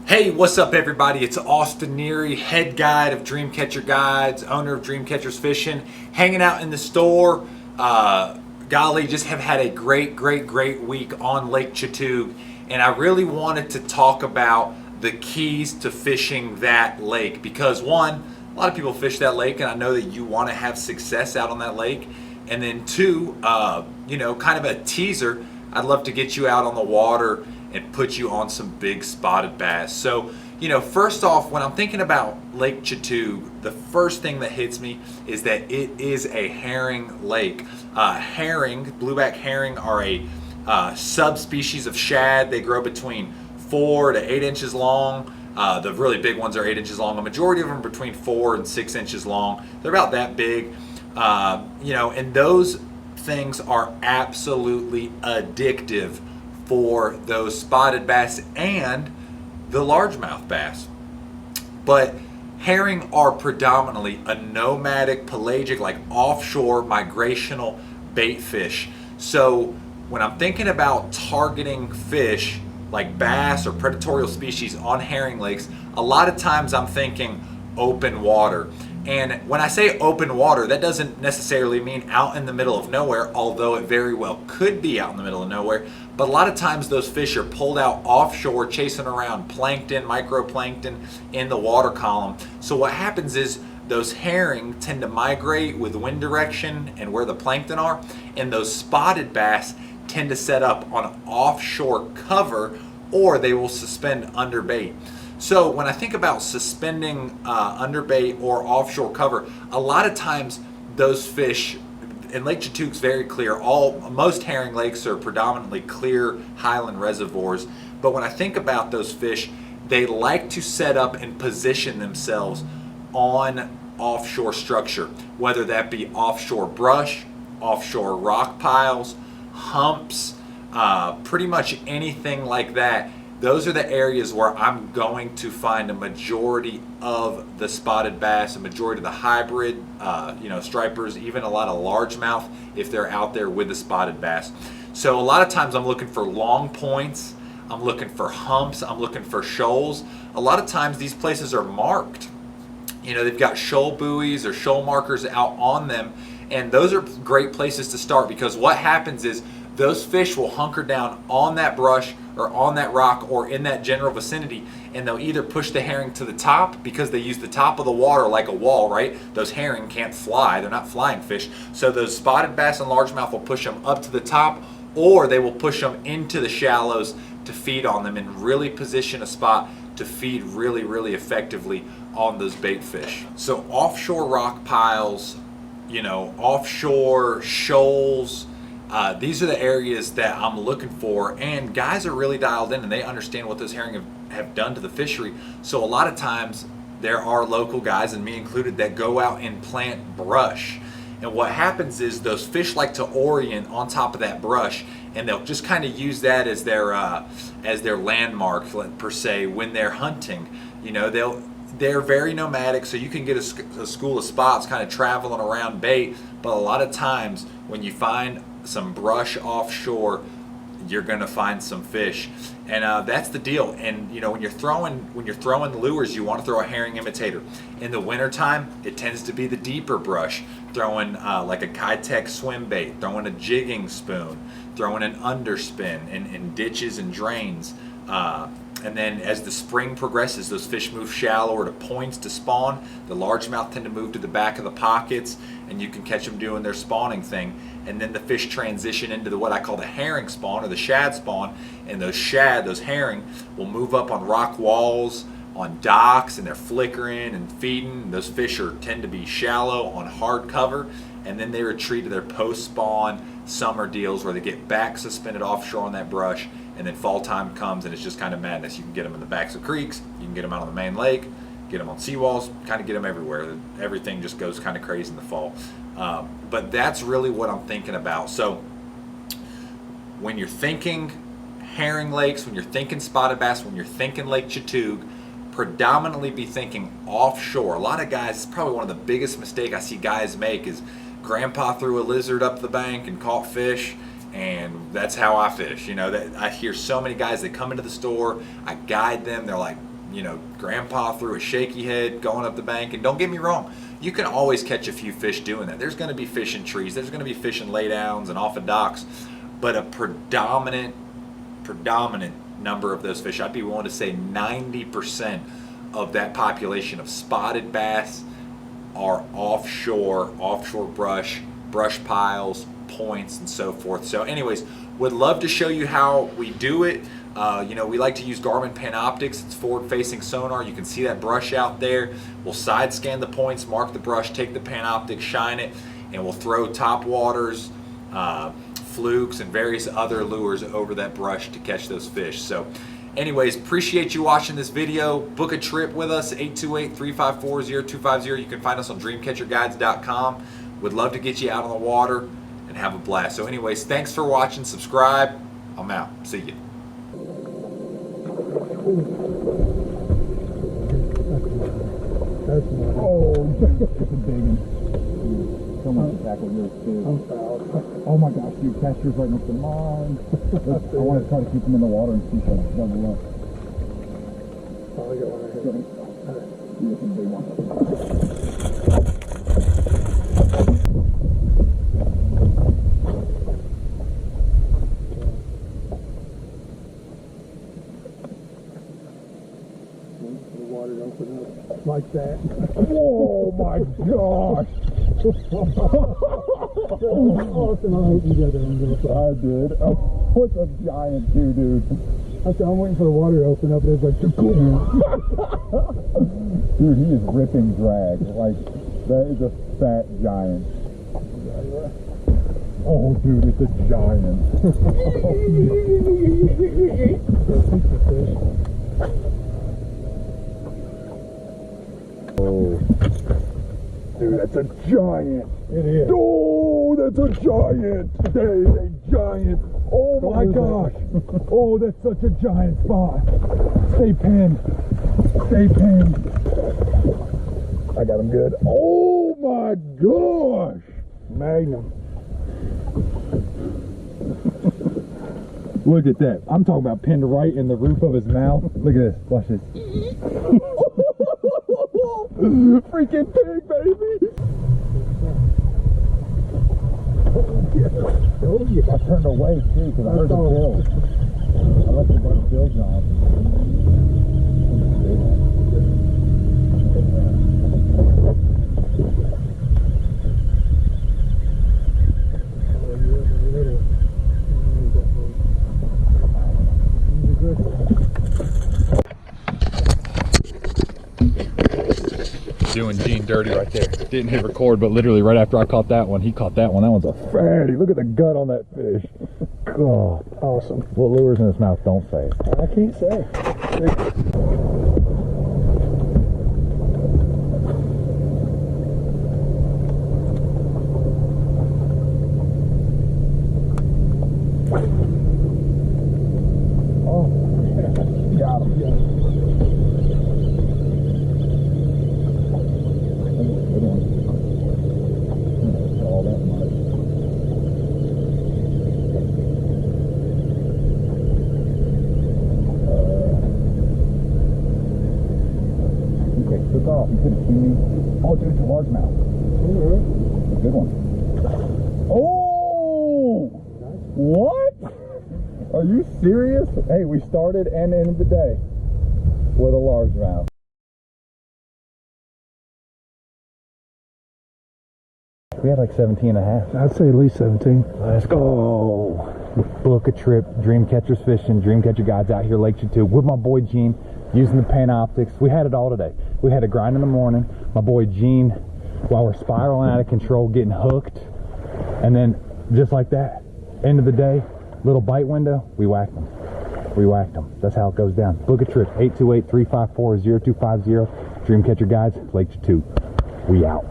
Hey, what's up everybody? It's Austin Neary, head guide of Dreamcatcher Guides, owner of Dreamcatchers Fishing, hanging out in the store. Golly, just have had a great week on Lake Chatuge, and I really wanted to talk about the keys to fishing that lake because one, a lot of people fish that lake, and I know that you want to have success out on that lake. And then two, kind of a teaser, I'd love to get you out on the water and put you on some big spotted bass. So, first off, when I'm thinking about Lake Chatuge, the first thing that hits me is that it is a herring lake. Blueback herring are a subspecies of shad. They grow between 4 to 8 inches long. The really big ones are 8 inches long. A majority of them are between 4 and 6 inches long. They're about that big. And those things are absolutely addictive for those spotted bass and the largemouth bass. But herring are predominantly a nomadic, pelagic, like offshore migrational bait fish. So when I'm thinking about targeting fish like bass or predatory species on herring lakes, a lot of times I'm thinking open water. And when I say open water, that doesn't necessarily mean out in the middle of nowhere, although it very well could be out in the middle of nowhere. But a lot of times those fish are pulled out offshore, chasing around plankton, microplankton in the water column. So what happens is those herring tend to migrate with wind direction and where the plankton are, and those spotted bass tend to set up on offshore cover, or they will suspend under bait. So when I think about suspending under bait or offshore cover, a lot of times those fish, and Lake Chatuge's very clear. Most herring lakes are predominantly clear highland reservoirs. But when I think about those fish, they like to set up and position themselves on offshore structure, whether that be offshore brush, offshore rock piles, humps, pretty much anything like that. Those are the areas where I'm going to find a majority of the spotted bass, a majority of the hybrid, stripers, even a lot of largemouth if they're out there with the spotted bass. So a lot of times I'm looking for long points, I'm looking for humps, I'm looking for shoals. A lot of times these places are marked. They've got shoal buoys or shoal markers out on them, and those are great places to start because what happens is those fish will hunker down on that brush or on that rock or in that general vicinity, and they'll either push the herring to the top because they use the top of the water like a wall, right? Those herring can't fly, they're not flying fish. So those spotted bass and largemouth will push them up to the top, or they will push them into the shallows to feed on them and really position a spot to feed really effectively on those bait fish. So offshore rock piles, offshore shoals, these are the areas that I'm looking for, and guys are really dialed in and they understand what those herring have done to the fishery. So a lot of times there are local guys, and me included, that go out and plant brush. And what happens is those fish like to orient on top of that brush, and they'll just kind of use that as their landmark per se when they're hunting. They're very nomadic, so you can get a school of spots kind of traveling around bait, but a lot of times when you find some brush offshore, you're going to find some fish, and that's the deal. And when you're throwing lures, you want to throw a herring imitator. In the wintertime, it tends to be the deeper brush, throwing like a Kitech swim bait, throwing a jigging spoon, throwing an underspin in ditches and drains. And then as the spring progresses, those fish move shallower to points to spawn. The largemouth tend to move to the back of the pockets, and you can catch them doing their spawning thing. And then the fish transition into what I call the herring spawn or the shad spawn. And those herring will move up on rock walls, on docks, and they're flickering and feeding. Those fish tend to be shallow on hard cover. And then they retreat to their post-spawn summer deals where they get back suspended offshore on that brush. And then fall time comes and it's just kind of madness. You can get them in the backs of creeks, you can get them out on the main lake, get them on seawalls, kind of get them everywhere. Everything just goes kind of crazy in the fall. But that's really what I'm thinking about. So when you're thinking herring lakes, when you're thinking spotted bass, when you're thinking Lake Chatuge, predominantly be thinking offshore. A lot of guys, probably one of the biggest mistakes I see guys make is grandpa threw a lizard up the bank and caught fish, and that's how I fish. That I hear so many guys that come into the store, I guide them, they're like, you know, grandpa threw a shaky head going up the bank. And don't get me wrong, you can always catch a few fish doing that. There's going to be fish in trees, there's going to be fish in laydowns and off of docks, but a predominant number of those fish, I'd be willing to say 90% of that population of spotted bass are offshore brush piles, points, and so forth. So anyways, would love to show you how we do it. You know, we like to use Garmin Panoptics. It's forward-facing sonar. You can see that brush out there. We'll side scan the points, mark the brush, take the Panoptic, shine it, and we'll throw top waters, flukes, and various other lures over that brush to catch those fish. So anyways, appreciate you watching this video. Book a trip with us, 828-354-0250. You can find us on dreamcatcherguides.com. Would love to get you out on the water and have a blast. So anyways, thanks for watching. Subscribe. I'm out. See you. Oh, that's a big one. Someone tackled yours too. I'm fouled. Oh my gosh, dude, catch yours right next to mine. I want to try to keep them in the water and see some double up. Oh, I got one right here. Yeah, it's a big one. The water open up like that. Oh my gosh! Awesome. I hope you got that one. I did. Oh, what's a giant too, dude? I'm waiting for the water to open up, and it's like, dude, he is ripping drag. Like, that is a fat giant. Oh, dude, it's a giant. Oh. Dude, that's a giant. It is. Oh, that's a giant. That is a giant. Oh my gosh. Oh, that's such a giant spot. Stay pinned. Stay pinned. I got him good. Oh my gosh. Magnum. Look at that. I'm talking about pinned right in the roof of his mouth. Look at this. Watch this. Freaking pig, baby! Oh, yeah. I turned away too because I heard the bill. I left the bills on. Doing Gene dirty right there. Didn't hit record, but literally right after I caught that one, he caught that one. That one's a Fatty, look at the gut on that fish. God, awesome. What lures in his mouth? Don't say. I can't say. Oh, yeah. Got him. Yeah. Off. You could have seen me. Oh, dude, it's a largemouth. A good one. Oh! What? Are you serious? Hey, we started and ended the day with a largemouth. We had like 17 and a half. I'd say at least 17. Let's go. Book a trip. Dreamcatchers Fishing, Dreamcatcher Guides out here, Lake Chatuge, with my boy Gene, using the Panoptics. We had it all today. We had a grind in the morning. My boy Gene, while we're spiraling out of control, getting hooked. And then, just like that, end of the day, little bite window, we whacked them. We whacked them. That's how it goes down. Book a trip. 828-354-0250. Dreamcatcher Guides, Lake Chatuge. We out.